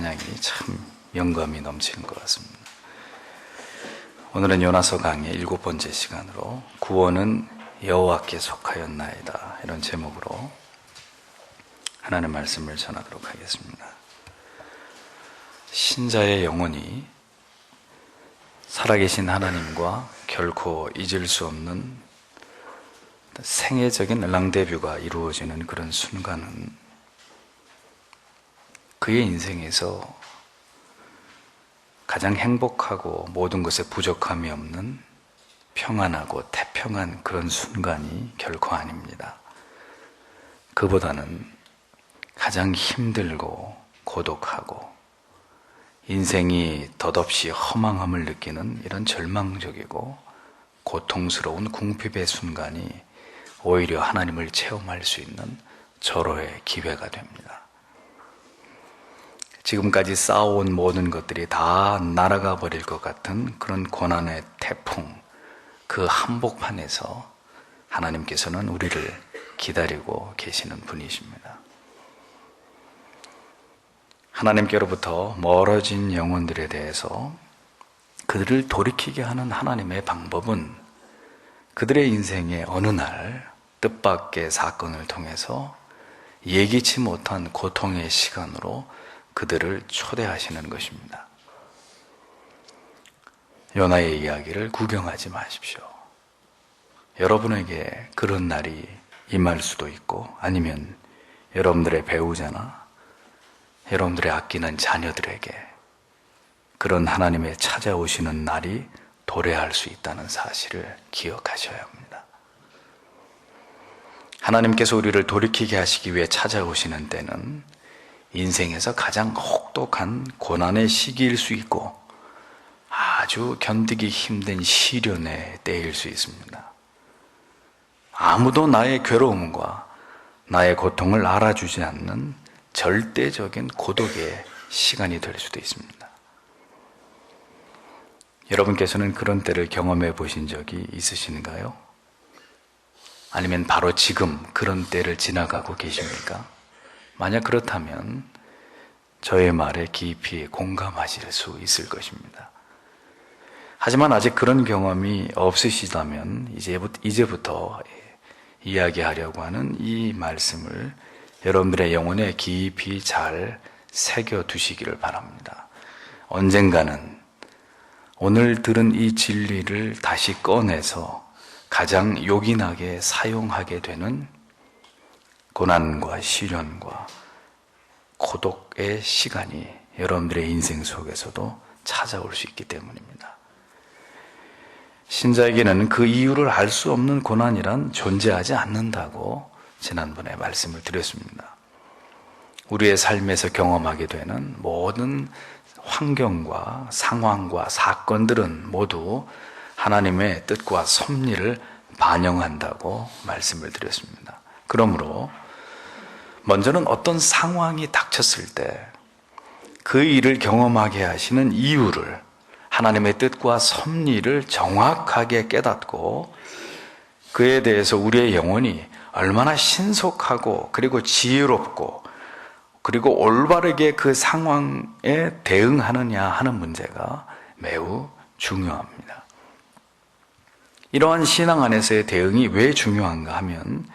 찬양이 참 영감이 넘치는 것 같습니다. 오늘은 요나서 강의 7번째 시간으로 구원은 여호와께 속하였나이다, 이런 제목으로 하나님의 말씀을 전하도록 하겠습니다. 신자의 영혼이 살아계신 하나님과 결코 잊을 수 없는 생애적인 랑데뷰가 이루어지는 그런 순간은 그의 인생에서 가장 행복하고 모든 것에 부족함이 없는 평안하고 태평한 그런 순간이 결코 아닙니다. 그보다는 가장 힘들고 고독하고 인생이 덧없이 허망함을 느끼는 이런 절망적이고 고통스러운 궁핍의 순간이 오히려 하나님을 체험할 수 있는 절호의 기회가 됩니다. 지금까지 쌓아온 모든 것들이 다 날아가 버릴 것 같은 그런 고난의 태풍, 그 한복판에서 하나님께서는 우리를 기다리고 계시는 분이십니다. 하나님께로부터 멀어진 영혼들에 대해서 그들을 돌이키게 하는 하나님의 방법은 그들의 인생의 어느 날 뜻밖의 사건을 통해서 예기치 못한 고통의 시간으로 그들을 초대하시는 것입니다. 요나의 이야기를 구경하지 마십시오. 여러분에게 그런 날이 임할 수도 있고, 아니면 여러분들의 배우자나 여러분들의 아끼는 자녀들에게 그런 하나님의 찾아오시는 날이 도래할 수 있다는 사실을 기억하셔야 합니다. 하나님께서 우리를 돌이키게 하시기 위해 찾아오시는 때는 인생에서 가장 혹독한 고난의 시기일 수 있고 아주 견디기 힘든 시련의 때일 수 있습니다. 아무도 나의 괴로움과 나의 고통을 알아주지 않는 절대적인 고독의 시간이 될 수도 있습니다. 여러분께서는 그런 때를 경험해 보신 적이 있으신가요? 아니면 바로 지금 그런 때를 지나가고 계십니까? 만약 그렇다면 저의 말에 깊이 공감하실 수 있을 것입니다. 하지만 아직 그런 경험이 없으시다면 이제부터 이야기하려고 하는 이 말씀을 여러분들의 영혼에 깊이 잘 새겨두시기를 바랍니다. 언젠가는 오늘 들은 이 진리를 다시 꺼내서 가장 요긴하게 사용하게 되는 고난과 시련과 고독의 시간이 여러분들의 인생 속에서도 찾아올 수 있기 때문입니다. 신자에게는 그 이유를 알 수 없는 고난이란 존재하지 않는다고 지난번에 말씀을 드렸습니다. 우리의 삶에서 경험하게 되는 모든 환경과 상황과 사건들은 모두 하나님의 뜻과 섭리를 반영한다고 말씀을 드렸습니다. 그러므로 먼저는 어떤 상황이 닥쳤을 때 그 일을 경험하게 하시는 이유를, 하나님의 뜻과 섭리를 정확하게 깨닫고 그에 대해서 우리의 영혼이 얼마나 신속하고 그리고 지혜롭고 그리고 올바르게 그 상황에 대응하느냐 하는 문제가 매우 중요합니다. 이러한 신앙 안에서의 대응이 왜 중요한가 하면,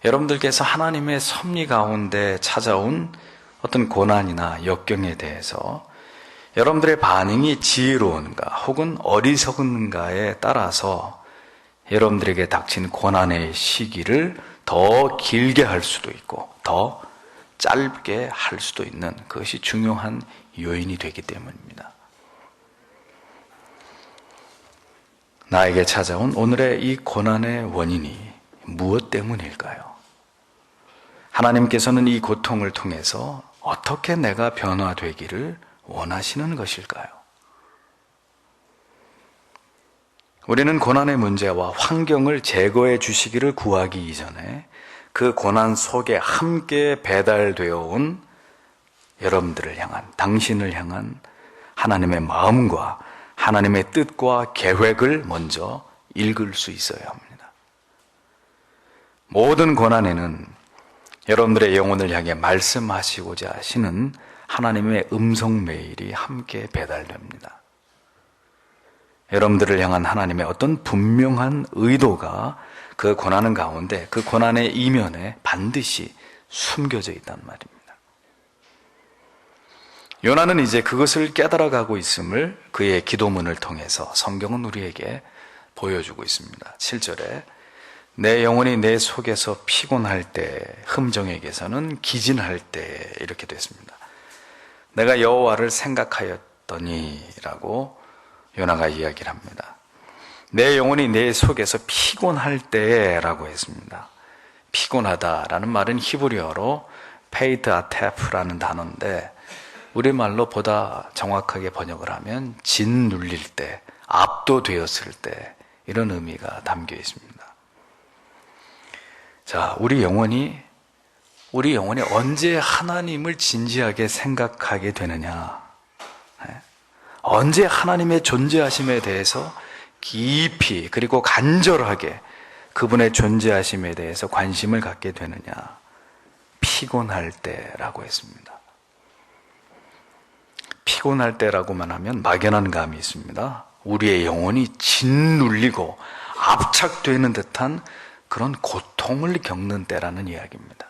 여러분들께서 하나님의 섭리 가운데 찾아온 어떤 고난이나 역경에 대해서 여러분들의 반응이 지혜로운가 혹은 어리석은가에 따라서 여러분들에게 닥친 고난의 시기를 더 길게 할 수도 있고 더 짧게 할 수도 있는, 그것이 중요한 요인이 되기 때문입니다. 나에게 찾아온 오늘의 이 고난의 원인이 무엇 때문일까요? 하나님께서는 이 고통을 통해서 어떻게 내가 변화되기를 원하시는 것일까요? 우리는 고난의 문제와 환경을 제거해 주시기를 구하기 이전에 그 고난 속에 함께 배달되어 온 여러분들을 향한, 당신을 향한 하나님의 마음과 하나님의 뜻과 계획을 먼저 읽을 수 있어야 합니다. 모든 고난에는 여러분들의 영혼을 향해 말씀하시고자 하시는 하나님의 음성 메일이 함께 배달됩니다. 여러분들을 향한 하나님의 어떤 분명한 의도가 그 고난의 가운데, 그 고난의 이면에 반드시 숨겨져 있단 말입니다. 요나는 이제 그것을 깨달아가고 있음을 그의 기도문을 통해서 성경은 우리에게 보여주고 있습니다. 7절에 내 영혼이 내 속에서 피곤할 때, 흠정에게서는 기진할 때, 이렇게 됐습니다. 내가 여호와를 생각하였더니 라고 요나가 이야기를 합니다. 내 영혼이 내 속에서 피곤할 때라고 했습니다. 피곤하다라는 말은 히브리어로 페이트 아테프라는 단어인데 우리말로 보다 정확하게 번역을 하면 짓눌릴 때, 압도되었을 때, 이런 의미가 담겨 있습니다. 자, 우리 영혼이 언제 하나님을 진지하게 생각하게 되느냐, 언제 하나님의 존재하심에 대해서 깊이 그리고 간절하게 그분의 존재하심에 대해서 관심을 갖게 되느냐, 피곤할 때라고 했습니다. 피곤할 때라고만 하면 막연한 감이 있습니다. 우리의 영혼이 짓눌리고 압착되는 듯한 그런 고통을 겪는 때라는 이야기입니다.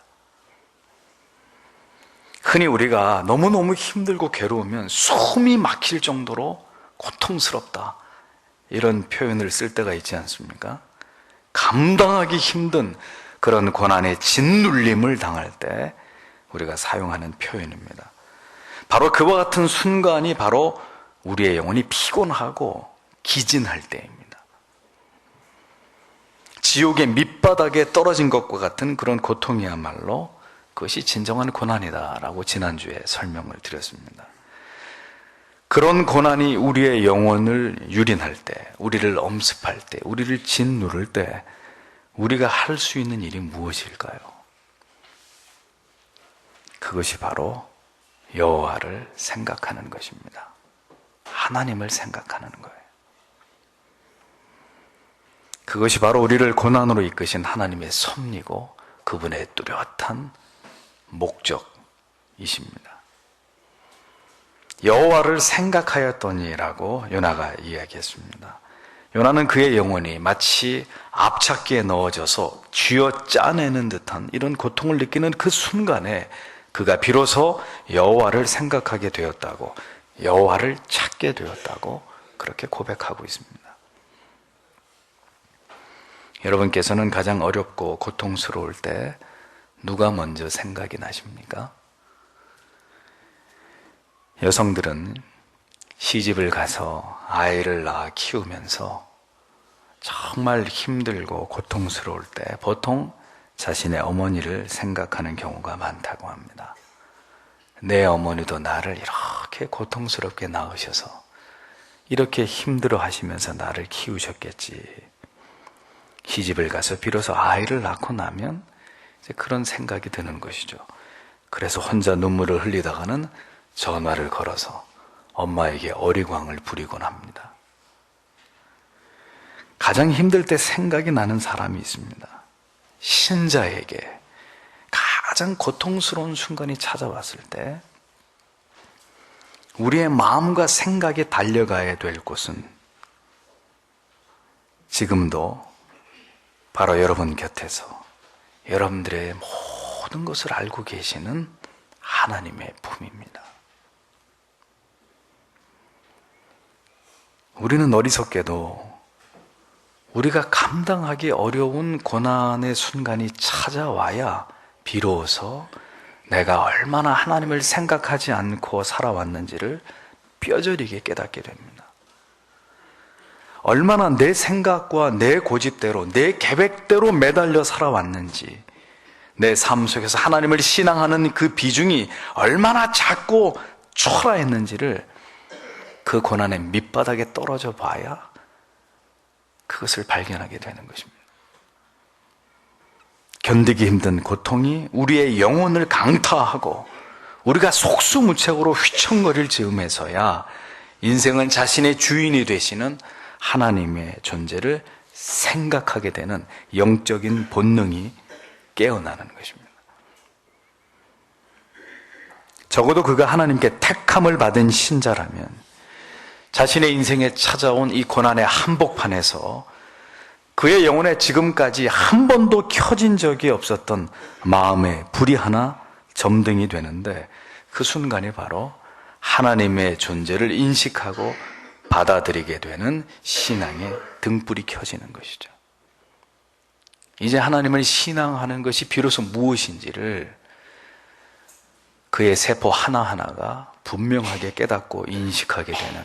흔히 우리가 너무너무 힘들고 괴로우면 숨이 막힐 정도로 고통스럽다, 이런 표현을 쓸 때가 있지 않습니까? 감당하기 힘든 그런 고난의 짓눌림을 당할 때 우리가 사용하는 표현입니다. 바로 그와 같은 순간이 바로 우리의 영혼이 피곤하고 기진할 때입니다. 지옥의 밑바닥에 떨어진 것과 같은 그런 고통이야말로 그것이 진정한 고난이다라고 지난주에 설명을 드렸습니다. 그런 고난이 우리의 영혼을 유린할 때, 우리를 엄습할 때, 우리를 짓누를 때 우리가 할 수 있는 일이 무엇일까요? 그것이 바로 여호와를 생각하는 것입니다. 하나님을 생각하는 거예요. 그것이 바로 우리를 고난으로 이끄신 하나님의 섭리고 그분의 뚜렷한 목적이십니다. 여호와를 생각하였더니라고 요나가 이야기했습니다. 요나는 그의 영혼이 마치 압착기에 넣어져서 쥐어 짜내는 듯한 이런 고통을 느끼는 그 순간에 그가 비로소 여호와를 생각하게 되었다고, 여호와를 찾게 되었다고 그렇게 고백하고 있습니다. 여러분께서는 가장 어렵고 고통스러울 때 누가 먼저 생각이 나십니까? 여성들은 시집을 가서 아이를 낳아 키우면서 정말 힘들고 고통스러울 때 보통 자신의 어머니를 생각하는 경우가 많다고 합니다. 내 어머니도 나를 이렇게 고통스럽게 낳으셔서 이렇게 힘들어 하시면서 나를 키우셨겠지. 시집을 가서 비로소 아이를 낳고 나면 이제 그런 생각이 드는 것이죠. 그래서 혼자 눈물을 흘리다가는 전화를 걸어서 엄마에게 어리광을 부리곤 합니다. 가장 힘들 때 생각이 나는 사람이 있습니다. 신자에게 가장 고통스러운 순간이 찾아왔을 때 우리의 마음과 생각이 달려가야 될 곳은 지금도 바로 여러분 곁에서 여러분들의 모든 것을 알고 계시는 하나님의 품입니다. 우리는 어리석게도 우리가 감당하기 어려운 고난의 순간이 찾아와야 비로소 내가 얼마나 하나님을 생각하지 않고 살아왔는지를 뼈저리게 깨닫게 됩니다. 얼마나 내 생각과 내 고집대로, 내 계획대로 매달려 살아왔는지, 내 삶 속에서 하나님을 신앙하는 그 비중이 얼마나 작고 초라했는지를 그 고난의 밑바닥에 떨어져 봐야 그것을 발견하게 되는 것입니다. 견디기 힘든 고통이 우리의 영혼을 강타하고 우리가 속수무책으로 휘청거릴 즈음에서야 인생은 자신의 주인이 되시는 하나님의 존재를 생각하게 되는 영적인 본능이 깨어나는 것입니다. 적어도 그가 하나님께 택함을 받은 신자라면 자신의 인생에 찾아온 이 고난의 한복판에서 그의 영혼에 지금까지 한 번도 켜진 적이 없었던 마음의 불이 하나 점등이 되는데, 그 순간이 바로 하나님의 존재를 인식하고 받아들이게 되는 신앙의 등불이 켜지는 것이죠. 이제 하나님을 신앙하는 것이 비로소 무엇인지를 그의 세포 하나하나가 분명하게 깨닫고 인식하게 되는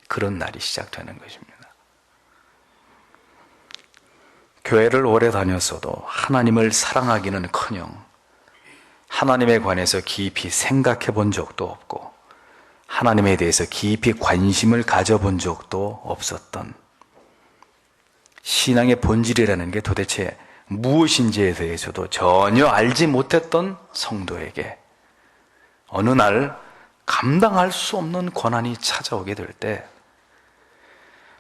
그런 날이 시작되는 것입니다. 교회를 오래 다녔어도 하나님을 사랑하기는커녕 하나님에 관해서 깊이 생각해 본 적도 없고 하나님에 대해서 깊이 관심을 가져본 적도 없었던, 신앙의 본질이라는 게 도대체 무엇인지에 대해서도 전혀 알지 못했던 성도에게 어느 날 감당할 수 없는 고난이 찾아오게 될 때,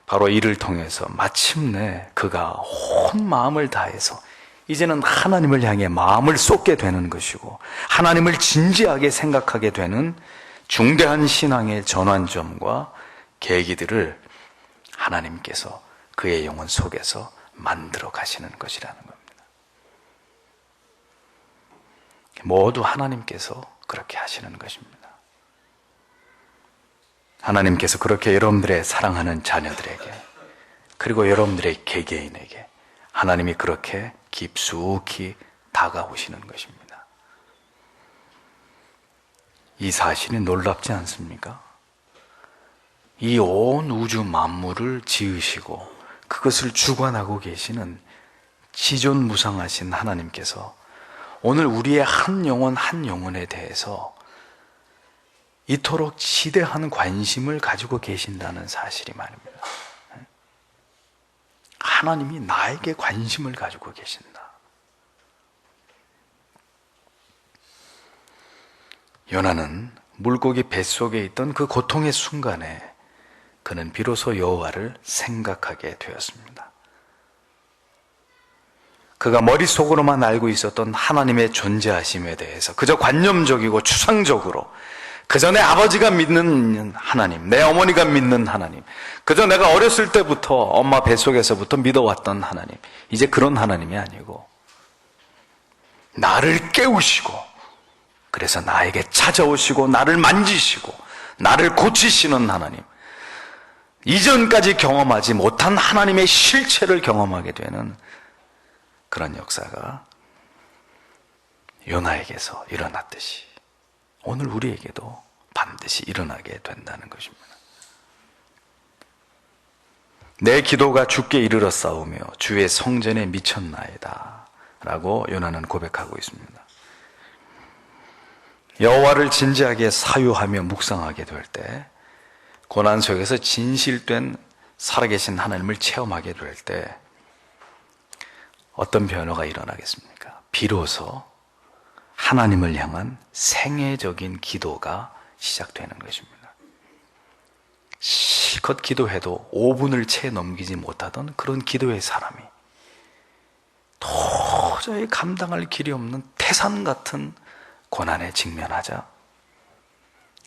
바로 이를 통해서 마침내 그가 온 마음을 다해서 이제는 하나님을 향해 마음을 쏟게 되는 것이고 하나님을 진지하게 생각하게 되는 중대한 신앙의 전환점과 계기들을 하나님께서 그의 영혼 속에서 만들어 가시는 것이라는 겁니다. 모두 하나님께서 그렇게 하시는 것입니다. 하나님께서 그렇게 여러분들의 사랑하는 자녀들에게, 그리고 여러분들의 개개인에게 하나님이 그렇게 깊숙이 다가오시는 것입니다. 이 사실이 놀랍지 않습니까? 이 온 우주 만물을 지으시고 그것을 주관하고 계시는 지존무상하신 하나님께서 오늘 우리의 한 영혼 한 영혼에 대해서 이토록 지대한 관심을 가지고 계신다는 사실이 말입니다. 하나님이 나에게 관심을 가지고 계신다. 요나는 물고기 뱃속에 있던 그 고통의 순간에 그는 비로소 여호와를 생각하게 되었습니다. 그가 머릿속으로만 알고 있었던 하나님의 존재하심에 대해서 그저 관념적이고 추상적으로, 그저 내 아버지가 믿는 하나님, 내 어머니가 믿는 하나님, 그저 내가 어렸을 때부터 엄마 뱃속에서부터 믿어왔던 하나님, 이제 그런 하나님이 아니고 나를 깨우시고 그래서 나에게 찾아오시고 나를 만지시고 나를 고치시는 하나님, 이전까지 경험하지 못한 하나님의 실체를 경험하게 되는 그런 역사가 요나에게서 일어났듯이 오늘 우리에게도 반드시 일어나게 된다는 것입니다. 내 기도가 주께 이르렀사오며 주의 성전에 미쳤나이다 라고 요나는 고백하고 있습니다. 여호와를 진지하게 사유하며 묵상하게 될 때, 고난 속에서 진실된 살아계신 하나님을 체험하게 될 때 어떤 변화가 일어나겠습니까? 비로소 하나님을 향한 생애적인 기도가 시작되는 것입니다. 실컷 기도해도 5분을 채 넘기지 못하던 그런 기도의 사람이 도저히 감당할 길이 없는 태산 같은 고난에 직면하자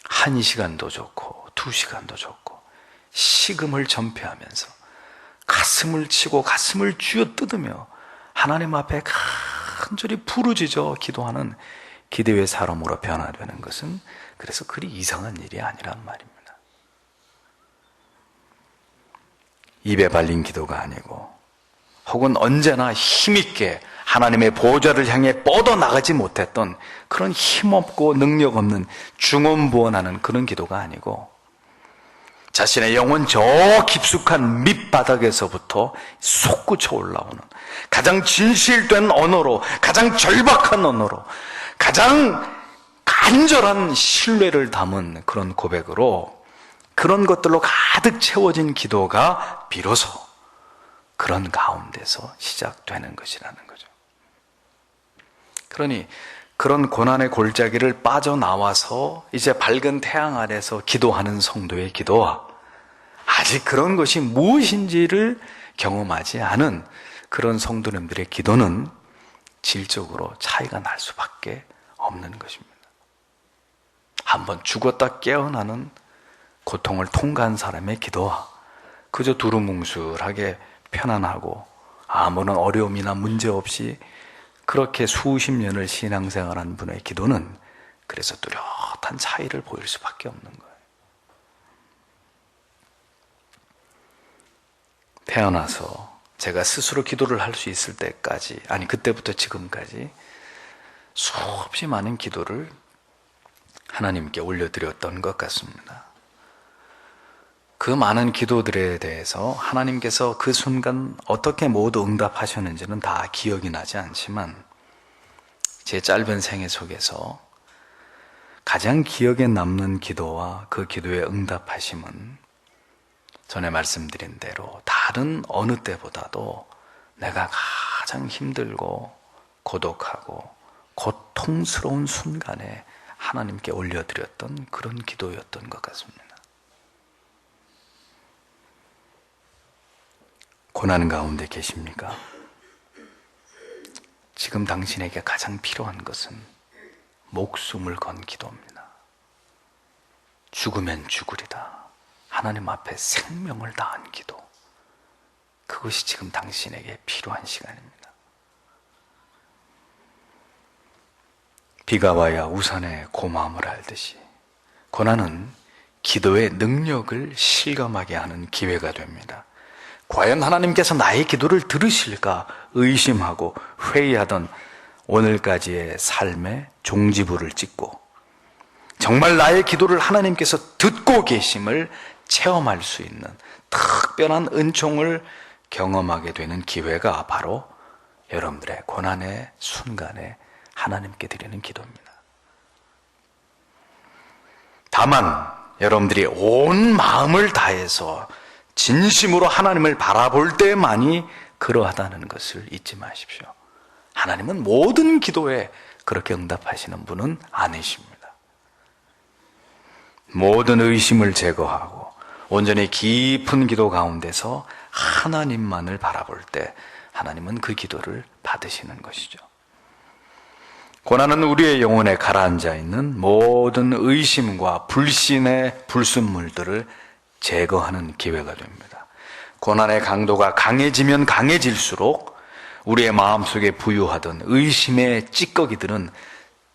1시간도 좋고 2시간도 좋고 식음을 전폐하면서 가슴을 치고 가슴을 쥐어뜯으며 하나님 앞에 간절히 부르짖어 기도하는 기도의 사람으로 변화되는 것은 그래서 그리 이상한 일이 아니란 말입니다. 입에 발린 기도가 아니고, 혹은 언제나 힘있게 하나님의 보좌를 향해 뻗어나가지 못했던 그런 힘없고 능력 없는 중언부언하는 그런 기도가 아니고, 자신의 영혼 저 깊숙한 밑바닥에서부터 솟구쳐 올라오는 가장 진실된 언어로, 가장 절박한 언어로, 가장 간절한 신뢰를 담은 그런 고백으로, 그런 것들로 가득 채워진 기도가 비로소 그런 가운데서 시작되는 것이라는 거죠. 그러니 그런 고난의 골짜기를 빠져나와서 이제 밝은 태양 아래서 기도하는 성도의 기도와 아직 그런 것이 무엇인지를 경험하지 않은 그런 성도님들의 기도는 질적으로 차이가 날 수밖에 없는 것입니다. 한번 죽었다 깨어나는 고통을 통과한 사람의 기도와 그저 두루뭉술하게 편안하고 아무런 어려움이나 문제 없이 그렇게 수십 년을 신앙생활한 분의 기도는 그래서 뚜렷한 차이를 보일 수밖에 없는 거예요. 태어나서 제가 스스로 기도를 할 수 있을 때까지, 아니 그때부터 지금까지 수없이 많은 기도를 하나님께 올려드렸던 것 같습니다. 그 많은 기도들에 대해서 하나님께서 그 순간 어떻게 모두 응답하셨는지는 다 기억이 나지 않지만 제 짧은 생애 속에서 가장 기억에 남는 기도와 그 기도의 응답하심은 전에 말씀드린 대로 다른 어느 때보다도 내가 가장 힘들고 고독하고 고통스러운 순간에 하나님께 올려드렸던 그런 기도였던 것 같습니다. 고난 가운데 계십니까? 지금 당신에게 가장 필요한 것은 목숨을 건 기도입니다. 죽으면 죽으리다. 하나님 앞에 생명을 다한 기도. 그것이 지금 당신에게 필요한 시간입니다. 비가 와야 우산에 고마움을 알듯이 고난은 기도의 능력을 실감하게 하는 기회가 됩니다. 과연 하나님께서 나의 기도를 들으실까 의심하고 회의하던 오늘까지의 삶의 종지부를 찍고 정말 나의 기도를 하나님께서 듣고 계심을 체험할 수 있는 특별한 은총을 경험하게 되는 기회가 바로 여러분들의 고난의 순간에 하나님께 드리는 기도입니다. 다만 여러분들이 온 마음을 다해서 진심으로 하나님을 바라볼 때만이 그러하다는 것을 잊지 마십시오. 하나님은 모든 기도에 그렇게 응답하시는 분은 아니십니다. 모든 의심을 제거하고 온전히 깊은 기도 가운데서 하나님만을 바라볼 때 하나님은 그 기도를 받으시는 것이죠. 고난은 우리의 영혼에 가라앉아 있는 모든 의심과 불신의 불순물들을 제거하는 기회가 됩니다. 고난의 강도가 강해지면 강해질수록 우리의 마음속에 부유하던 의심의 찌꺼기들은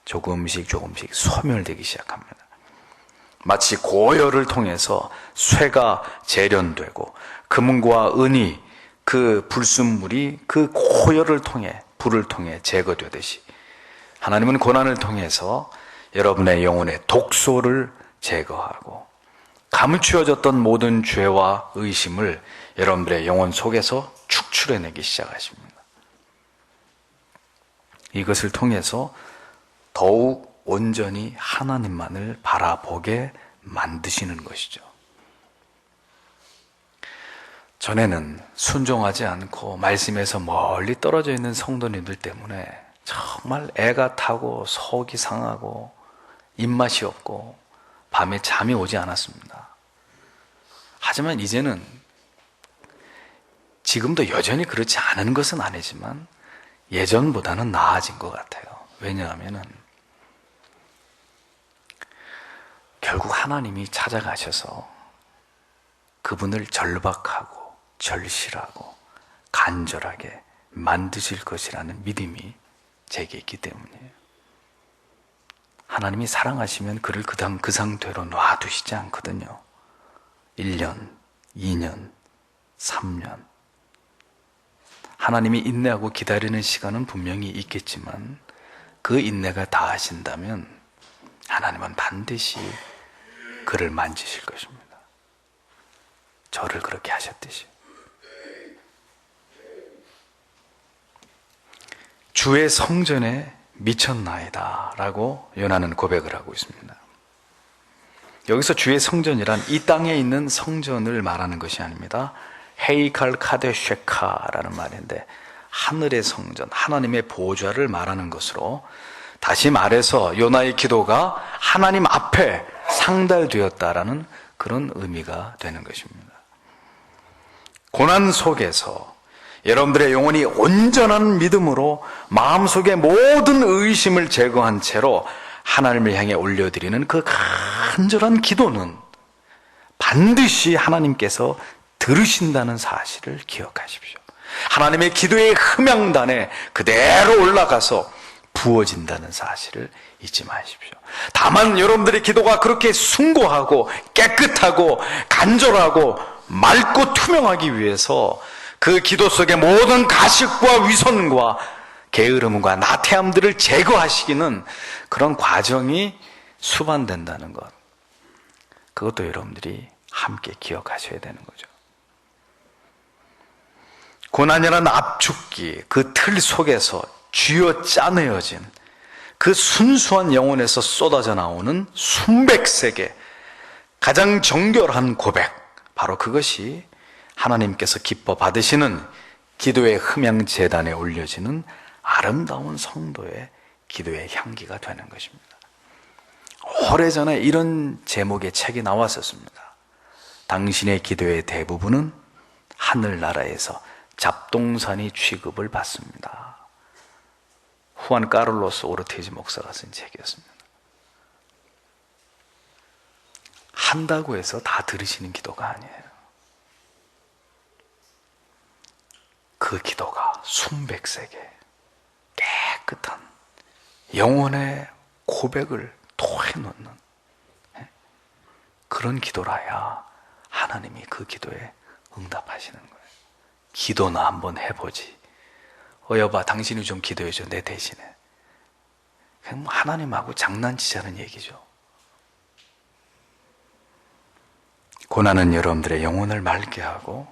조금씩 소멸되기 시작합니다. 마치 고열을 통해서 쇠가 재련되고 금과 은이 그 불순물이 그 고열을 통해 불을 통해 제거되듯이 하나님은 고난을 통해서 여러분의 영혼의 독소를 제거하고 감추어졌던 모든 죄와 의심을 여러분들의 영혼 속에서 축출해내기 시작하십니다. 이것을 통해서 더욱 온전히 하나님만을 바라보게 만드시는 것이죠. 전에는 순종하지 않고 말씀에서 멀리 떨어져 있는 성도님들 때문에 정말 애가 타고 속이 상하고 입맛이 없고 밤에 잠이 오지 않았습니다. 하지만 이제는 지금도 여전히 그렇지 않은 것은 아니지만 예전보다는 나아진 것 같아요. 왜냐하면 결국 하나님이 찾아가셔서 그분을 절박하고 절실하고 간절하게 만드실 것이라는 믿음이 제게 있기 때문이에요. 하나님이 사랑하시면 그를 그 상태로 놔두시지 않거든요. 1년, 2년, 3년. 하나님이 인내하고 기다리는 시간은 분명히 있겠지만 그 인내가 다하신다면 하나님은 반드시 그를 만지실 것입니다. 저를 그렇게 하셨듯이. 주의 성전에 미쳤나이다 라고 요나는 고백을 하고 있습니다. 여기서 주의 성전이란 이 땅에 있는 성전을 말하는 것이 아닙니다. 헤이칼 카데쉐카라는 말인데 하늘의 성전, 하나님의 보좌를 말하는 것으로 다시 말해서 요나의 기도가 하나님 앞에 상달되었다라는 그런 의미가 되는 것입니다. 고난 속에서 여러분들의 영혼이 온전한 믿음으로 마음속의 모든 의심을 제거한 채로 하나님을 향해 올려드리는 그 간절한 기도는 반드시 하나님께서 들으신다는 사실을 기억하십시오. 하나님의 기도의 흠양단에 그대로 올라가서 부어진다는 사실을 잊지 마십시오. 다만 여러분들의 기도가 그렇게 숭고하고 깨끗하고 간절하고 맑고 투명하기 위해서 그 기도 속의 모든 가식과 위선과 게으름과 나태함들을 제거하시기는 그런 과정이 수반된다는 것, 그것도 여러분들이 함께 기억하셔야 되는 거죠. 고난이라는 압축기, 그 틀 속에서 쥐어 짜내어진 그 순수한 영혼에서 쏟아져 나오는 순백색의 가장 정결한 고백, 바로 그것이 하나님께서 기뻐 받으시는 기도의 흠양제단에 올려지는 아름다운 성도의 기도의 향기가 되는 것입니다. 오래전에 이런 제목의 책이 나왔었습니다. 당신의 기도의 대부분은 하늘나라에서 잡동사니 취급을 받습니다. 후안 카를로스 오르티즈 목사가 쓴 책이었습니다. 한다고 해서 다 들으시는 기도가 아니에요. 그 기도가 순백색의 깨끗한 영혼의 고백을 토해놓는 그런 기도라야 하나님이 그 기도에 응답하시는 거예요. 기도나 한번 해보지. 여봐, 당신이 좀 기도해줘, 내 대신에. 그냥 하나님하고 장난치자는 얘기죠. 고난은 여러분들의 영혼을 맑게 하고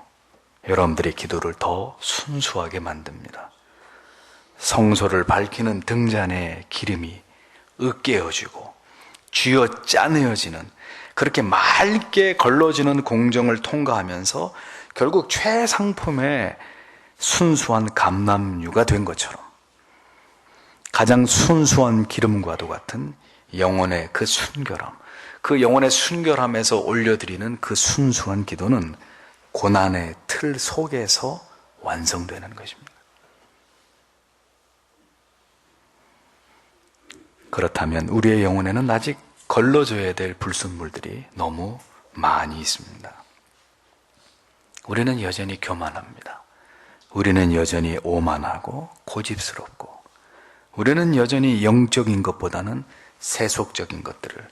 여러분들의 기도를 더 순수하게 만듭니다. 성소를 밝히는 등잔의 기름이 으깨어지고 쥐어 짜내어지는, 그렇게 맑게 걸러지는 공정을 통과하면서 결국 최상품의 순수한 감람유가 된 것처럼 가장 순수한 기름과도 같은 영혼의 그 순결함, 그 영혼의 순결함에서 올려드리는 그 순수한 기도는 고난의 틀 속에서 완성되는 것입니다. 그렇다면 우리의 영혼에는 아직 걸러져야 될 불순물들이 너무 많이 있습니다. 우리는 여전히 교만합니다. 우리는 여전히 오만하고 고집스럽고, 우리는 여전히 영적인 것보다는 세속적인 것들을,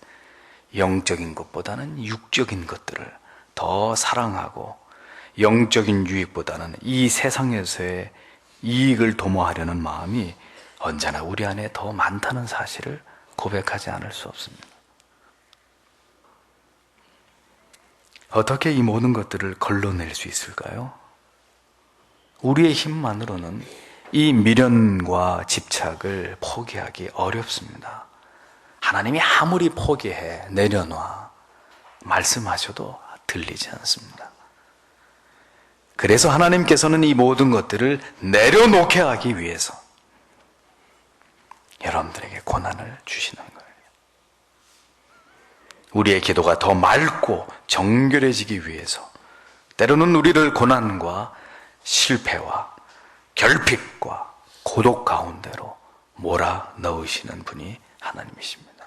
영적인 것보다는 육적인 것들을 더 사랑하고, 영적인 유익보다는 이 세상에서의 이익을 도모하려는 마음이 언제나 우리 안에 더 많다는 사실을 고백하지 않을 수 없습니다. 어떻게 이 모든 것들을 걸러낼 수 있을까요? 우리의 힘만으로는 이 미련과 집착을 포기하기 어렵습니다. 하나님이 아무리 포기해, 내려놔 말씀하셔도 들리지 않습니다. 그래서 하나님께서는 이 모든 것들을 내려놓게 하기 위해서 여러분들에게 고난을 주시는 거예요. 우리의 기도가 더 맑고 정결해지기 위해서 때로는 우리를 고난과 실패와 결핍과 고독 가운데로 몰아넣으시는 분이 하나님이십니다.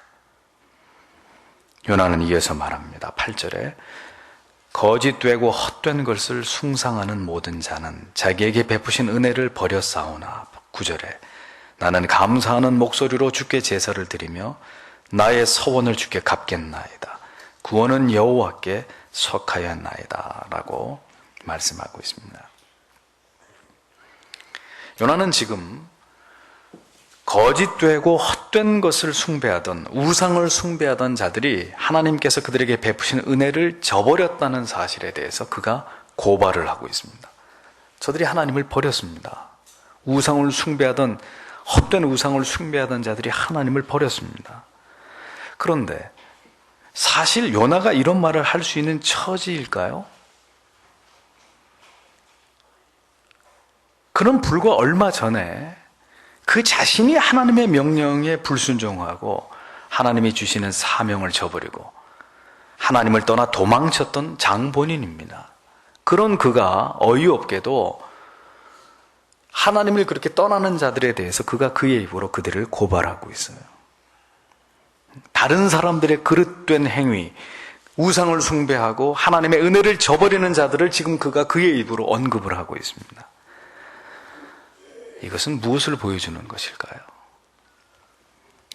요나는 이어서 말합니다. 8절에 거짓되고 헛된 것을 숭상하는 모든 자는 자기에게 베푸신 은혜를 버렸사오나, 9절에 나는 감사하는 목소리로 주께 제사를 드리며 나의 서원을 주께 갚겠나이다. 구원은 여호와께 속하였나이다 라고 말씀하고 있습니다. 요나는 지금 거짓되고 헛된 것을 숭배하던, 우상을 숭배하던 자들이 하나님께서 그들에게 베푸신 은혜를 저버렸다는 사실에 대해서 그가 고발을 하고 있습니다. 저들이 하나님을 버렸습니다. 우상을 숭배하던, 헛된 우상을 숭배하던 자들이 하나님을 버렸습니다. 그런데 사실 요나가 이런 말을 할 수 있는 처지일까요? 그는 불과 얼마 전에 그 자신이 하나님의 명령에 불순종하고 하나님이 주시는 사명을 저버리고 하나님을 떠나 도망쳤던 장본인입니다. 그런 그가 어이없게도 하나님을 그렇게 떠나는 자들에 대해서 그가 그의 입으로 그들을 고발하고 있어요. 다른 사람들의 그릇된 행위, 우상을 숭배하고 하나님의 은혜를 저버리는 자들을 지금 그가 그의 입으로 언급을 하고 있습니다. 이것은 무엇을 보여주는 것일까요?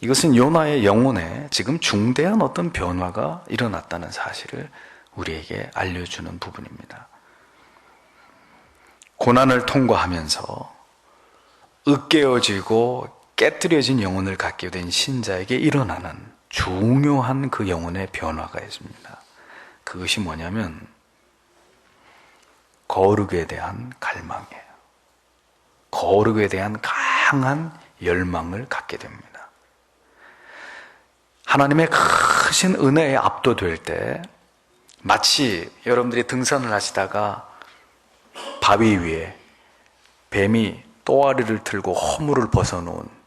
이것은 요나의 영혼에 지금 중대한 어떤 변화가 일어났다는 사실을 우리에게 알려주는 부분입니다. 고난을 통과하면서 으깨어지고 깨뜨려진 영혼을 갖게 된 신자에게 일어나는 중요한 그 영혼의 변화가 있습니다. 그것이 뭐냐면 거룩에 대한 갈망이에요. 거룩에 대한 강한 열망을 갖게 됩니다. 하나님의 크신 은혜에 압도될 때 마치 여러분들이 등산을 하시다가 바위 위에 뱀이 또아리를 틀고 허물을 벗어놓은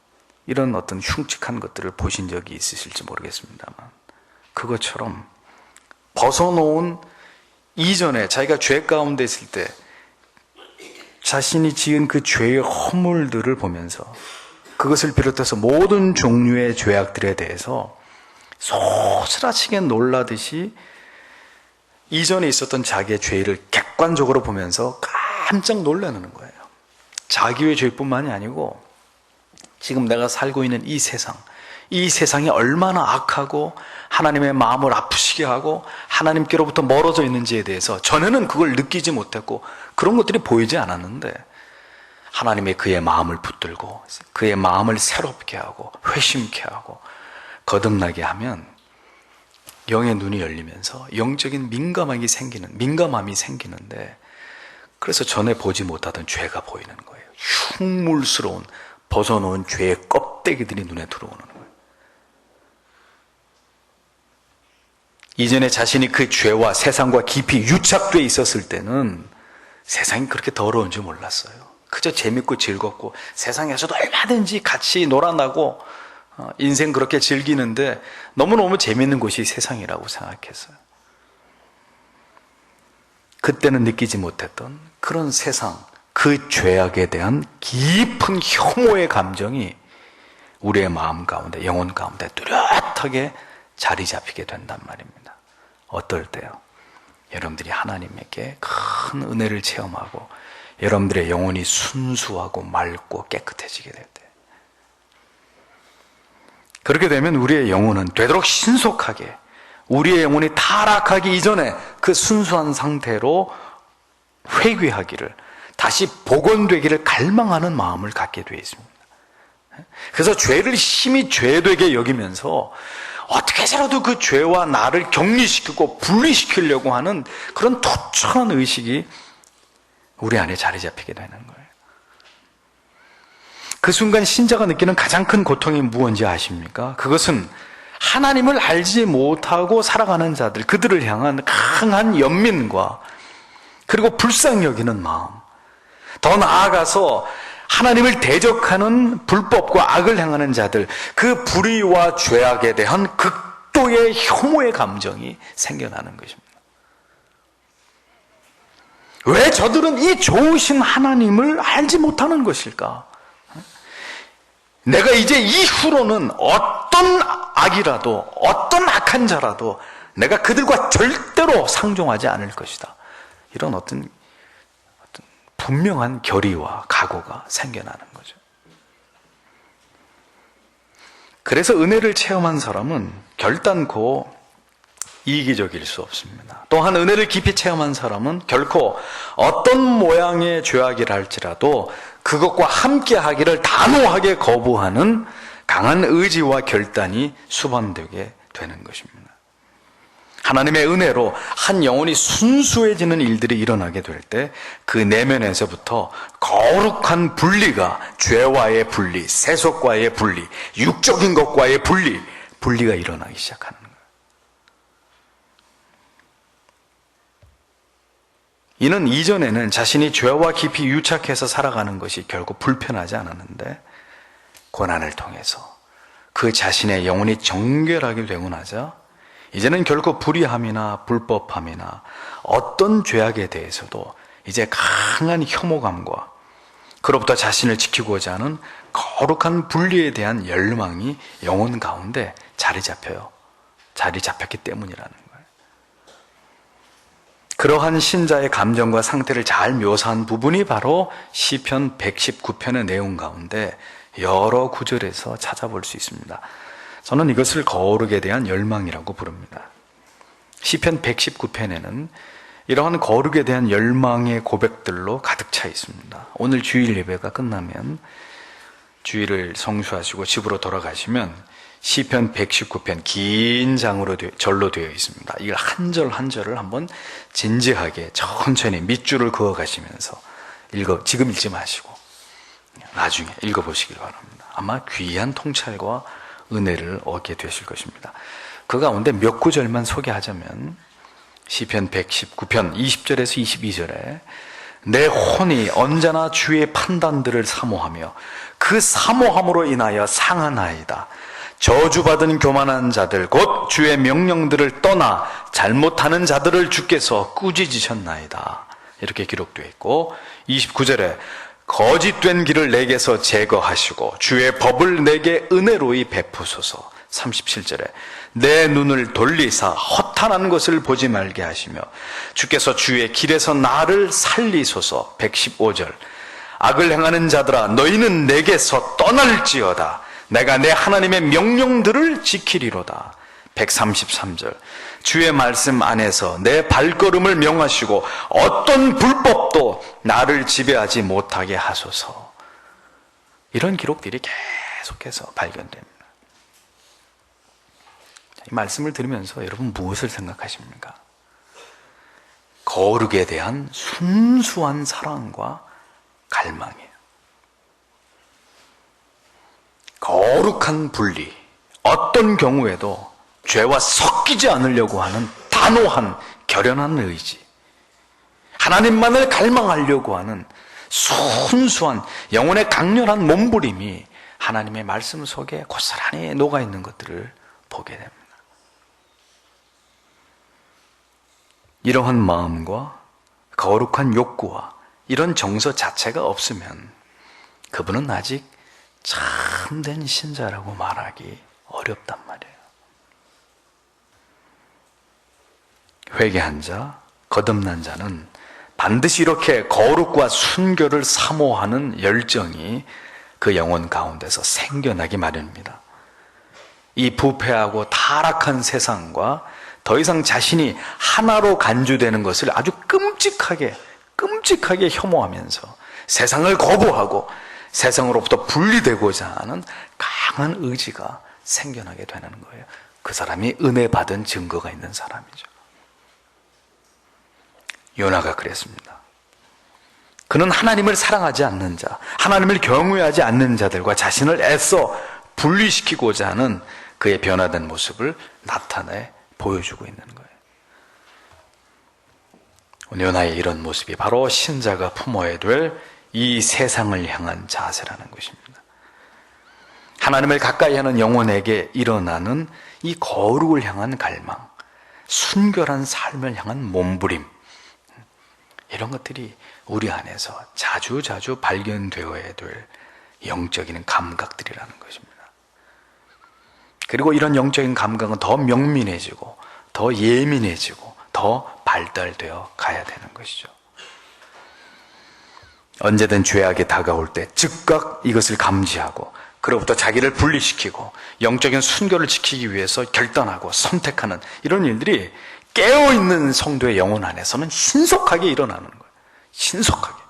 이런 어떤 흉측한 것들을 보신 적이 있으실지 모르겠습니다만, 그것처럼 벗어놓은 이전에 자기가 죄 가운데 있을 때 자신이 지은 그 죄의 허물들을 보면서 그것을 비롯해서 모든 종류의 죄악들에 대해서 소스라치게 놀라듯이 이전에 있었던 자기의 죄를 객관적으로 보면서 깜짝 놀라는 거예요. 자기의 죄뿐만이 아니고 지금 내가 살고 있는 이 세상이 얼마나 악하고 하나님의 마음을 아프시게 하고 하나님께로부터 멀어져 있는지에 대해서 전에는 그걸 느끼지 못했고 그런 것들이 보이지 않았는데, 하나님의 그의 마음을 붙들고 그의 마음을 새롭게 하고 회심케 하고 거듭나게 하면 영의 눈이 열리면서 영적인 민감함이 생기는데, 그래서 전에 보지 못하던 죄가 보이는 거예요. 흉물스러운 벗어놓은 죄의 껍데기들이 눈에 들어오는 거예요. 이전에 자신이 그 죄와 세상과 깊이 유착되어 있었을 때는 세상이 그렇게 더러운 줄 몰랐어요. 그저 재밌고 즐겁고 세상에서도 얼마든지 같이 놀아나고 인생 그렇게 즐기는데 너무너무 재밌는 곳이 세상이라고 생각했어요. 그때는 느끼지 못했던 그런 세상, 그 죄악에 대한 깊은 혐오의 감정이 우리의 마음 가운데, 영혼 가운데 뚜렷하게 자리 잡히게 된단 말입니다. 어떨 때요? 여러분들이 하나님에게 큰 은혜를 체험하고 여러분들의 영혼이 순수하고 맑고 깨끗해지게 될 때, 그렇게 되면 우리의 영혼은 되도록 신속하게 우리의 영혼이 타락하기 이전에 그 순수한 상태로 회귀하기를, 다시 복원되기를 갈망하는 마음을 갖게 되어 있습니다. 그래서 죄를 심히 죄되게 여기면서 어떻게 해서라도 그 죄와 나를 격리시키고 분리시키려고 하는 그런 투철한 의식이 우리 안에 자리 잡히게 되는 거예요. 그 순간 신자가 느끼는 가장 큰 고통이 무엇인지 아십니까? 그것은 하나님을 알지 못하고 살아가는 자들, 그들을 향한 강한 연민과 그리고 불쌍히 여기는 마음, 더 나아가서 하나님을 대적하는 불법과 악을 행하는 자들, 그 불의와 죄악에 대한 극도의 혐오의 감정이 생겨나는 것입니다. 왜 저들은 이 좋으신 하나님을 알지 못하는 것일까? 내가 이제 이후로는 어떤 악이라도, 어떤 악한 자라도 내가 그들과 절대로 상종하지 않을 것이다. 이런 어떤 분명한 결의와 각오가 생겨나는 거죠. 그래서 은혜를 체험한 사람은 결단코 이기적일 수 없습니다. 또한 은혜를 깊이 체험한 사람은 결코 어떤 모양의 죄악이라 할지라도 그것과 함께 하기를 단호하게 거부하는 강한 의지와 결단이 수반되게 되는 것입니다. 하나님의 은혜로 한 영혼이 순수해지는 일들이 일어나게 될 때 그 내면에서부터 거룩한 분리가, 죄와의 분리, 세속과의 분리, 육적인 것과의 분리가 일어나기 시작하는 거예요. 이는 이전에는 자신이 죄와 깊이 유착해서 살아가는 것이 결국 불편하지 않았는데, 고난을 통해서 그 자신의 영혼이 정결하게 되고 나자 이제는 결코 불의함이나 불법함이나 어떤 죄악에 대해서도 이제 강한 혐오감과 그로부터 자신을 지키고자 하는 거룩한 분리에 대한 열망이 영혼 가운데 자리 잡혀요. 자리 잡혔기 때문이라는 거예요. 그러한 신자의 감정과 상태를 잘 묘사한 부분이 바로 시편 119편의 내용 가운데 여러 구절에서 찾아볼 수 있습니다. 저는 이것을 거룩에 대한 열망이라고 부릅니다. 시편 119편에는 이러한 거룩에 대한 열망의 고백들로 가득 차 있습니다. 오늘 주일 예배가 끝나면 주일을 성수하시고 집으로 돌아가시면 시편 119편 긴 절로 되어 있습니다. 이걸 한 절 한 절을 한번 진지하게 천천히 밑줄을 그어 가시면서 지금 읽지 마시고 나중에 읽어보시길 바랍니다. 아마 귀한 통찰과 은혜를 얻게 되실 것입니다. 그 가운데 몇 구절만 소개하자면 시편 119편 20절에서 22절에 내 혼이 언제나 주의 판단들을 사모하며 그 사모함으로 인하여 상하나이다. 저주받은 교만한 자들 곧 주의 명령들을 떠나 잘못하는 자들을 주께서 꾸짖으셨나이다. 이렇게 기록되어 있고 29절에 거짓된 길을 내게서 제거하시고 주의 법을 내게 은혜로이 베푸소서. 37절에 내 눈을 돌리사 허탄한 것을 보지 말게 하시며 주께서 주의 길에서 나를 살리소서. 115절 악을 행하는 자들아 너희는 내게서 떠날지어다. 내가 내 하나님의 명령들을 지키리로다. 133절 주의 말씀 안에서 내 발걸음을 명하시고 어떤 불법도 나를 지배하지 못하게 하소서. 이런 기록들이 계속해서 발견됩니다. 이 말씀을 들으면서 여러분 무엇을 생각하십니까? 거룩에 대한 순수한 사랑과 갈망이에요. 거룩한 분리, 어떤 경우에도 죄와 섞이지 않으려고 하는 단호한 결연한 의지, 하나님만을 갈망하려고 하는 순수한 영혼의 강렬한 몸부림이 하나님의 말씀 속에 고스란히 녹아있는 것들을 보게 됩니다. 이러한 마음과 거룩한 욕구와 이런 정서 자체가 없으면 그분은 아직 참된 신자라고 말하기 어렵단 말이에요. 회개한 자, 거듭난 자는 반드시 이렇게 거룩과 순교를 사모하는 열정이 그 영혼 가운데서 생겨나기 마련입니다. 이 부패하고 타락한 세상과 더 이상 자신이 하나로 간주되는 것을 아주 끔찍하게 혐오하면서 세상을 거부하고 세상으로부터 분리되고자 하는 강한 의지가 생겨나게 되는 거예요. 그 사람이 은혜 받은 증거가 있는 사람이죠. 요나가 그랬습니다. 그는 하나님을 사랑하지 않는 자, 하나님을 경외하지 않는 자들과 자신을 애써 분리시키고자 하는 그의 변화된 모습을 나타내 보여주고 있는 거예요. 요나의 이런 모습이 바로 신자가 품어야 될 이 세상을 향한 자세라는 것입니다. 하나님을 가까이 하는 영혼에게 일어나는 이 거룩을 향한 갈망, 순결한 삶을 향한 몸부림, 이런 것들이 우리 안에서 자주 발견되어야 될 영적인 감각들이라는 것입니다. 그리고 이런 영적인 감각은 더 명민해지고 더 예민해지고 더 발달되어 가야 되는 것이죠. 언제든 죄악이 다가올 때 즉각 이것을 감지하고 그로부터 자기를 분리시키고 영적인 순결을 지키기 위해서 결단하고 선택하는 이런 일들이 깨어있는 성도의 영혼 안에서는 신속하게 일어나는 거예요. 신속하게.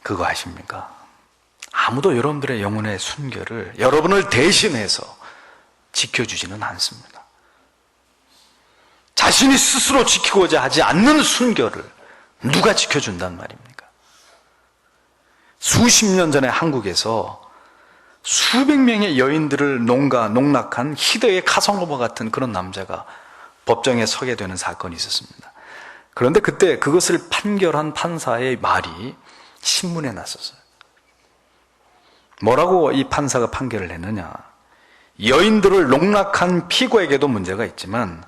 그거 아십니까? 아무도 여러분들의 영혼의 순결을 여러분을 대신해서 지켜주지는 않습니다. 자신이 스스로 지키고자 하지 않는 순결을 누가 지켜준단 말입니까? 수십 년 전에 한국에서 수백 명의 여인들을 농락한 히데의 카사노바 같은 그런 남자가 법정에 서게 되는 사건이 있었습니다. 그런데 그때 그것을 판결한 판사의 말이 신문에 났었어요. 뭐라고 이 판사가 판결을 했느냐? 여인들을 농락한 피고에게도 문제가 있지만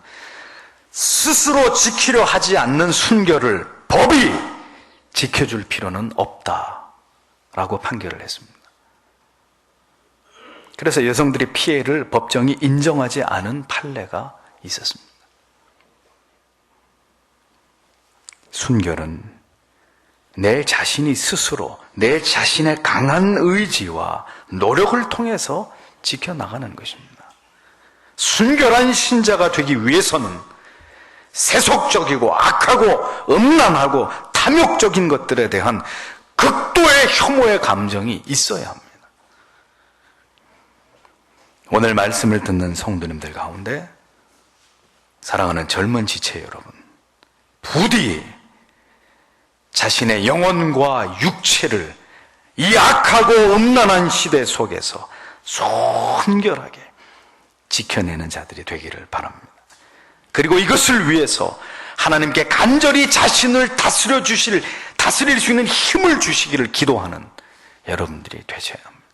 스스로 지키려 하지 않는 순결을 법이 지켜줄 필요는 없다라고 판결을 했습니다. 그래서 여성들의 피해를 법정이 인정하지 않은 판례가 있었습니다. 순결은 내 자신이 스스로 내 자신의 강한 의지와 노력을 통해서 지켜나가는 것입니다. 순결한 신자가 되기 위해서는 세속적이고 악하고 음란하고 탐욕적인 것들에 대한 극도의 혐오의 감정이 있어야 합니다. 오늘 말씀을 듣는 성도님들 가운데 사랑하는 젊은 지체 여러분, 부디 자신의 영혼과 육체를 이 악하고 음란한 시대 속에서 순결하게 지켜내는 자들이 되기를 바랍니다. 그리고 이것을 위해서 하나님께 간절히 자신을 다스릴 수 있는 힘을 주시기를 기도하는 여러분들이 되셔야 합니다.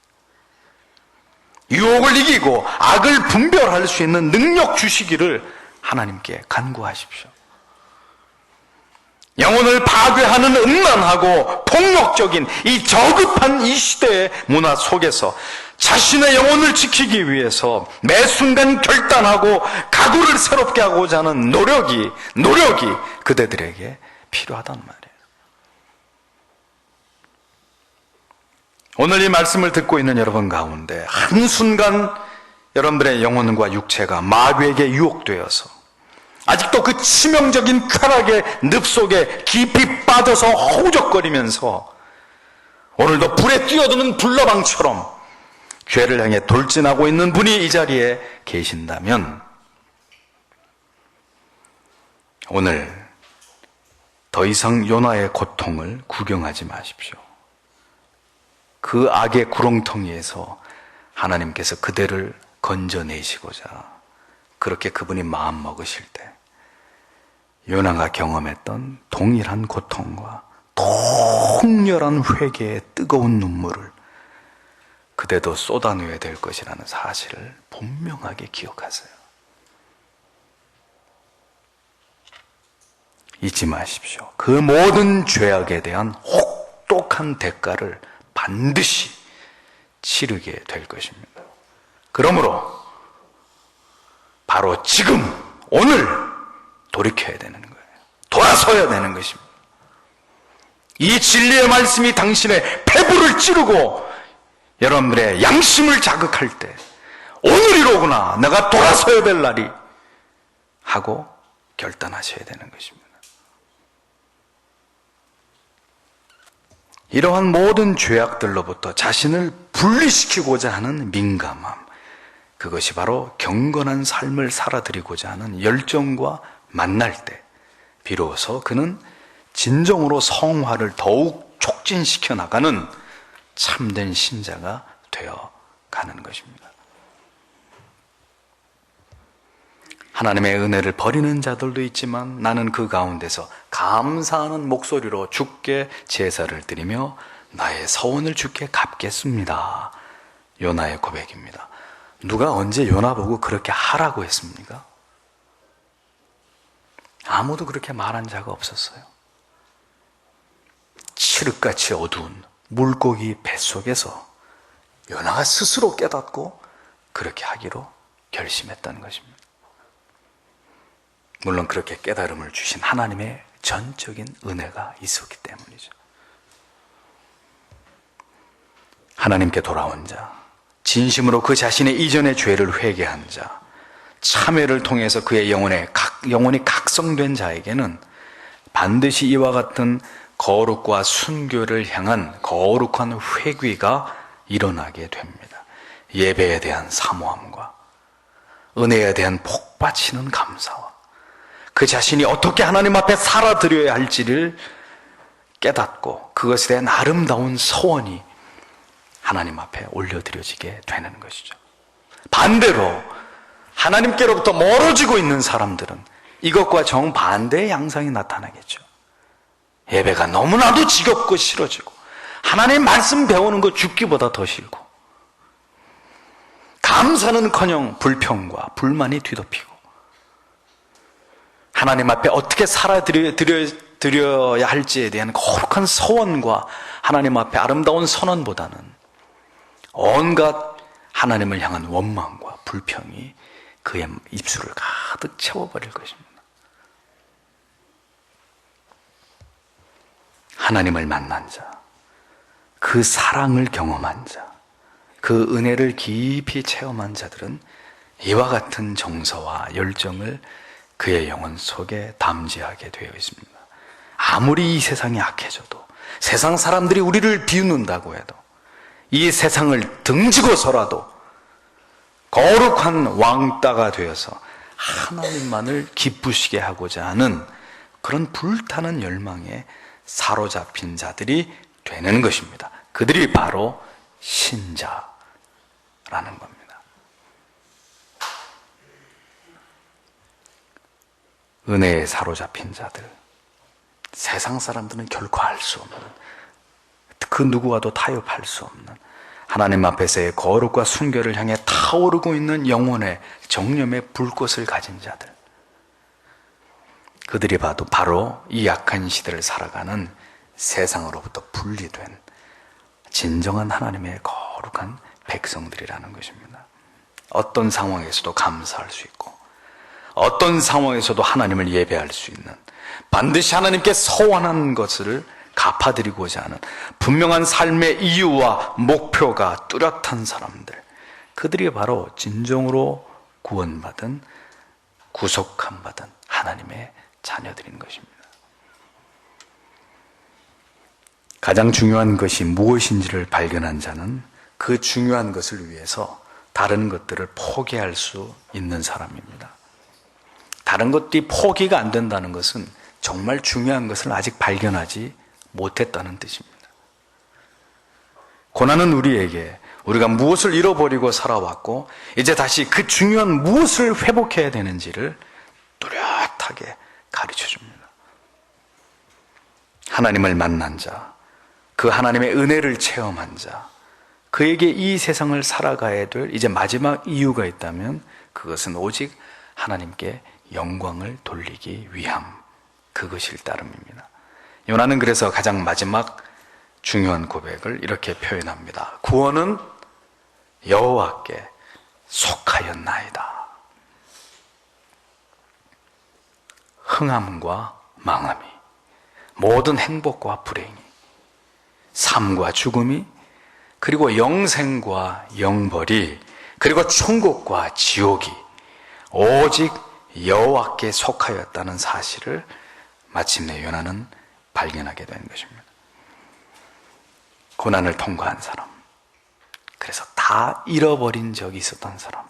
유혹을 이기고 악을 분별할 수 있는 능력 주시기를 하나님께 간구하십시오. 영혼을 파괴하는 음란하고 폭력적인 이 저급한 이 시대의 문화 속에서 자신의 영혼을 지키기 위해서 매 순간 결단하고 각오를 새롭게 하고자 하는 노력이 그대들에게 필요하단 말이에요. 오늘 이 말씀을 듣고 있는 여러분 가운데 한순간 여러분들의 영혼과 육체가 마귀에게 유혹되어서 아직도 그 치명적인 쾌락의 늪 속에 깊이 빠져서 허우적거리면서 오늘도 불에 뛰어드는 불나방처럼 죄를 향해 돌진하고 있는 분이 이 자리에 계신다면 오늘 더 이상 요나의 고통을 구경하지 마십시오. 그 악의 구렁텅이에서 하나님께서 그대를 건져내시고자 그렇게 그분이 마음 먹으실 때 요나가 경험했던 동일한 고통과 통렬한 회개의 뜨거운 눈물을 그대도 쏟아내야 될 것이라는 사실을 분명하게 기억하세요. 잊지 마십시오. 그 모든 죄악에 대한 혹독한 대가를 반드시 치르게 될 것입니다. 그러므로 바로 지금 오늘 돌이켜야 되는 거예요. 돌아서야 되는 것입니다. 이 진리의 말씀이 당신의 폐부를 찌르고 여러분들의 양심을 자극할 때 오늘이로구나, 내가 돌아서야 될 날이 하고 결단하셔야 되는 것입니다. 이러한 모든 죄악들로부터 자신을 분리시키고자 하는 민감함, 그것이 바로 경건한 삶을 살아드리고자 하는 열정과 만날 때 비로소 그는 진정으로 성화를 더욱 촉진시켜 나가는 참된 신자가 되어 가는 것입니다. 하나님의 은혜를 버리는 자들도 있지만 나는 그 가운데서 감사하는 목소리로 주께 제사를 드리며 나의 서원을 주께 갚겠습니다. 요나의 고백입니다. 누가 언제 요나 보고 그렇게 하라고 했습니까? 아무도 그렇게 말한 자가 없었어요. 칠흑같이 어두운 물고기 뱃속에서 요나가 스스로 깨닫고 그렇게 하기로 결심했다는 것입니다. 물론 그렇게 깨달음을 주신 하나님의 전적인 은혜가 있었기 때문이죠. 하나님께 돌아온 자, 진심으로 그 자신의 이전의 죄를 회개한 자, 참회를 통해서 그의 영혼이 각성된 자에게는 반드시 이와 같은 거룩과 순교를 향한 거룩한 회귀가 일어나게 됩니다. 예배에 대한 사모함과 은혜에 대한 복받치는 감사와 그 자신이 어떻게 하나님 앞에 살아드려야 할지를 깨닫고 그것에 대한 아름다운 소원이 하나님 앞에 올려드려지게 되는 것이죠. 반대로 하나님께로부터 멀어지고 있는 사람들은 이것과 정반대의 양상이 나타나겠죠. 예배가 너무나도 지겹고 싫어지고 하나님의 말씀 배우는 거 죽기보다 더 싫고 감사는커녕 불평과 불만이 뒤덮이고 하나님 앞에 어떻게 살아드려야 할지에 대한 거룩한 소원과 하나님 앞에 아름다운 선언보다는 온갖 하나님을 향한 원망과 불평이 그의 입술을 가득 채워버릴 것입니다. 하나님을 만난 자, 그 사랑을 경험한 자, 그 은혜를 깊이 체험한 자들은 이와 같은 정서와 열정을 그의 영혼 속에 담지하게 되어 있습니다. 아무리 이 세상이 악해져도, 세상 사람들이 우리를 비웃는다고 해도, 이 세상을 등지고서라도 거룩한 왕따가 되어서 하나님만을 기쁘시게 하고자 하는 그런 불타는 열망에 사로잡힌 자들이 되는 것입니다. 그들이 바로 신자라는 겁니다. 은혜에 사로잡힌 자들, 세상 사람들은 결코 알 수 없는, 그 누구와도 타협할 수 없는 하나님 앞에서의 거룩과 순결을 향해 타오르고 있는 영혼의 정념의 불꽃을 가진 자들, 그들이 봐도 바로 이 약한 시대를 살아가는 세상으로부터 분리된 진정한 하나님의 거룩한 백성들이라는 것입니다. 어떤 상황에서도 감사할 수 있고, 어떤 상황에서도 하나님을 예배할 수 있는, 반드시 하나님께 서원한 것을 갚아드리고자 하는 분명한 삶의 이유와 목표가 뚜렷한 사람들, 그들이 바로 진정으로 구원받은, 구속함 받은 하나님의 자녀들인 것입니다. 가장 중요한 것이 무엇인지를 발견한 자는 그 중요한 것을 위해서 다른 것들을 포기할 수 있는 사람입니다. 다른 것들이 포기가 안 된다는 것은 정말 중요한 것을 아직 발견하지 못했다는 뜻입니다. 고난은 우리에게 우리가 무엇을 잃어버리고 살아왔고 이제 다시 그 중요한 무엇을 회복해야 되는지를 뚜렷하게 가르쳐 줍니다. 하나님을 만난 자, 그 하나님의 은혜를 체험한 자, 그에게 이 세상을 살아가야 될 이제 마지막 이유가 있다면 그것은 오직 하나님께 영광을 돌리기 위함, 그것일 따름입니다. 요나는 그래서 가장 마지막 중요한 고백을 이렇게 표현합니다. 구원은 여호와께 속하였나이다. 흥함과 망함이, 모든 행복과 불행이, 삶과 죽음이, 그리고 영생과 영벌이, 그리고 천국과 지옥이 오직 여호와께 속하였다는 사실을 마침내 요나는 발견하게 된 것입니다. 고난을 통과한 사람, 그래서 다 잃어버린 적이 있었던 사람,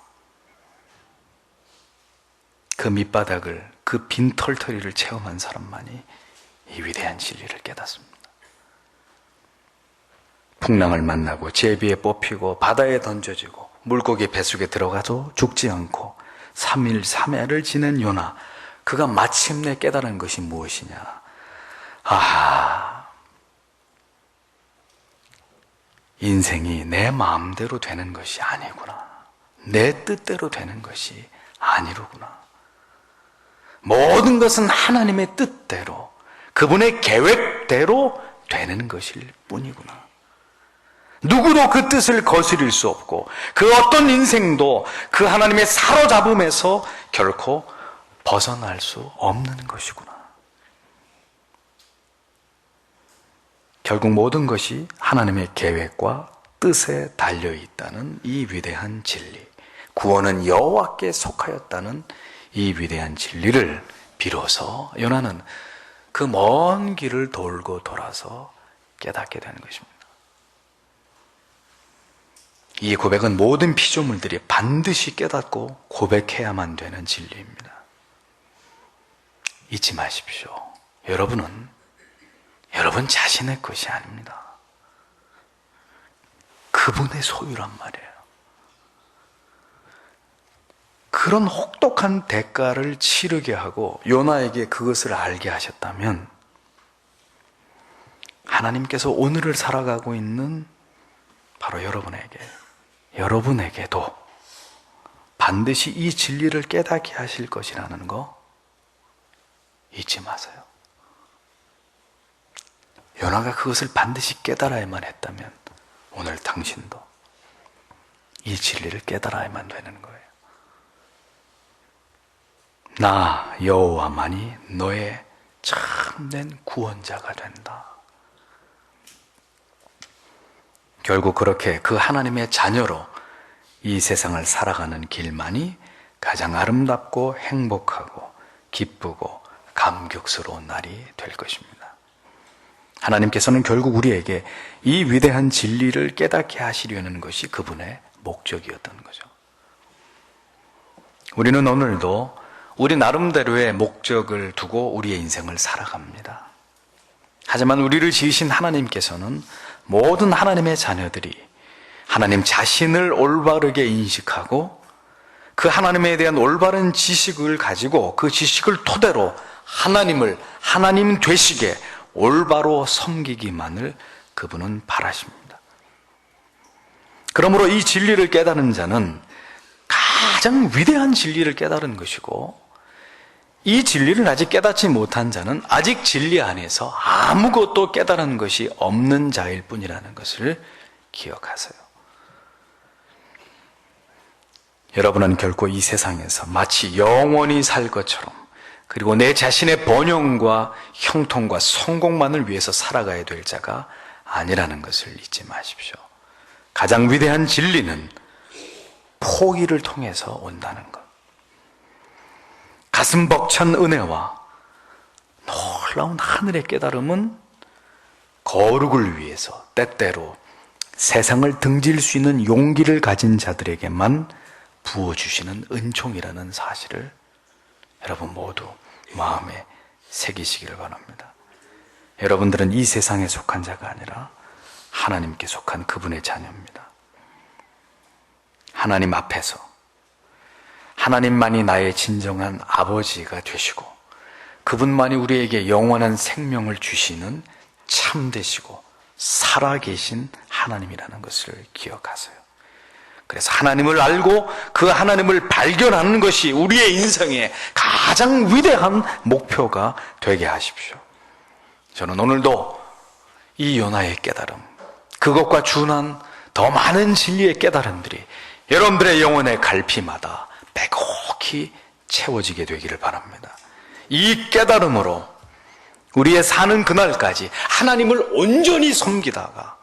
그 밑바닥을, 그 빈 털터리를 체험한 사람만이 이 위대한 진리를 깨닫습니다. 풍랑을 만나고 제비에 뽑히고 바다에 던져지고 물고기 뱃속에 들어가도 죽지 않고 3일 3야를 지낸 요나, 그가 마침내 깨달은 것이 무엇이냐? 인생이 내 마음대로 되는 것이 아니구나. 내 뜻대로 되는 것이 아니로구나. 모든 것은 하나님의 뜻대로, 그분의 계획대로 되는 것일 뿐이구나. 누구도 그 뜻을 거스릴 수 없고 그 어떤 인생도 그 하나님의 사로잡음에서 결코 벗어날 수 없는 것이구나. 결국 모든 것이 하나님의 계획과 뜻에 달려있다는 이 위대한 진리, 구원은 여호와께 속하였다는 이 위대한 진리를 비로소 요나는 그 먼 길을 돌고 돌아서 깨닫게 되는 것입니다. 이 고백은 모든 피조물들이 반드시 깨닫고 고백해야만 되는 진리입니다. 잊지 마십시오. 여러분은 여러분 자신의 것이 아닙니다. 그분의 소유란 말이에요. 그런 혹독한 대가를 치르게 하고 요나에게 그것을 알게 하셨다면 하나님께서 오늘을 살아가고 있는 바로 여러분에게도 반드시 이 진리를 깨닫게 하실 것이라는 거 잊지 마세요. 요나가 그것을 반드시 깨달아야만 했다면 오늘 당신도 이 진리를 깨달아야만 되는 거예요. 나 여호와만이 너의 참된 구원자가 된다. 결국 그렇게 그 하나님의 자녀로 이 세상을 살아가는 길만이 가장 아름답고 행복하고 기쁘고 감격스러운 날이 될 것입니다. 하나님께서는 결국 우리에게 이 위대한 진리를 깨닫게 하시려는 것이 그분의 목적이었던 거죠. 우리는 오늘도 우리 나름대로의 목적을 두고 우리의 인생을 살아갑니다. 하지만 우리를 지으신 하나님께서는 모든 하나님의 자녀들이 하나님 자신을 올바르게 인식하고 그 하나님에 대한 올바른 지식을 가지고 그 지식을 토대로 하나님을 하나님 되시게 올바로 섬기기만을 그분은 바라십니다. 그러므로 이 진리를 깨달은 자는 가장 위대한 진리를 깨달은 것이고, 이 진리를 아직 깨닫지 못한 자는 아직 진리 안에서 아무것도 깨달은 것이 없는 자일 뿐이라는 것을 기억하세요. 여러분은 결코 이 세상에서 마치 영원히 살 것처럼, 그리고 내 자신의 번영과 형통과 성공만을 위해서 살아가야 될 자가 아니라는 것을 잊지 마십시오. 가장 위대한 진리는 포기를 통해서 온다는 것. 가슴 벅찬 은혜와 놀라운 하늘의 깨달음은 거룩을 위해서 때때로 세상을 등질 수 있는 용기를 가진 자들에게만 부어주시는 은총이라는 사실을 여러분 모두 마음에 새기시기를 바랍니다. 여러분들은 이 세상에 속한 자가 아니라 하나님께 속한 그분의 자녀입니다. 하나님 앞에서 하나님만이 나의 진정한 아버지가 되시고 그분만이 우리에게 영원한 생명을 주시는 참되시고 살아계신 하나님이라는 것을 기억하세요. 그래서 하나님을 알고 그 하나님을 발견하는 것이 우리의 인생의 가장 위대한 목표가 되게 하십시오. 저는 오늘도 이 요나의 깨달음, 그것과 준한 더 많은 진리의 깨달음들이 여러분들의 영혼의 갈피마다 빼곡히 채워지게 되기를 바랍니다. 이 깨달음으로 우리의 사는 그날까지 하나님을 온전히 섬기다가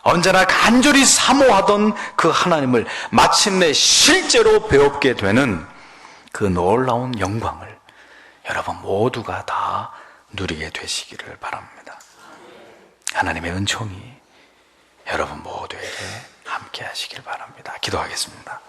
언제나 간절히 사모하던 그 하나님을 마침내 실제로 배웁게 되는 그 놀라운 영광을 여러분 모두가 다 누리게 되시기를 바랍니다. 하나님의 은총이 여러분 모두에게 함께 하시길 바랍니다. 기도하겠습니다.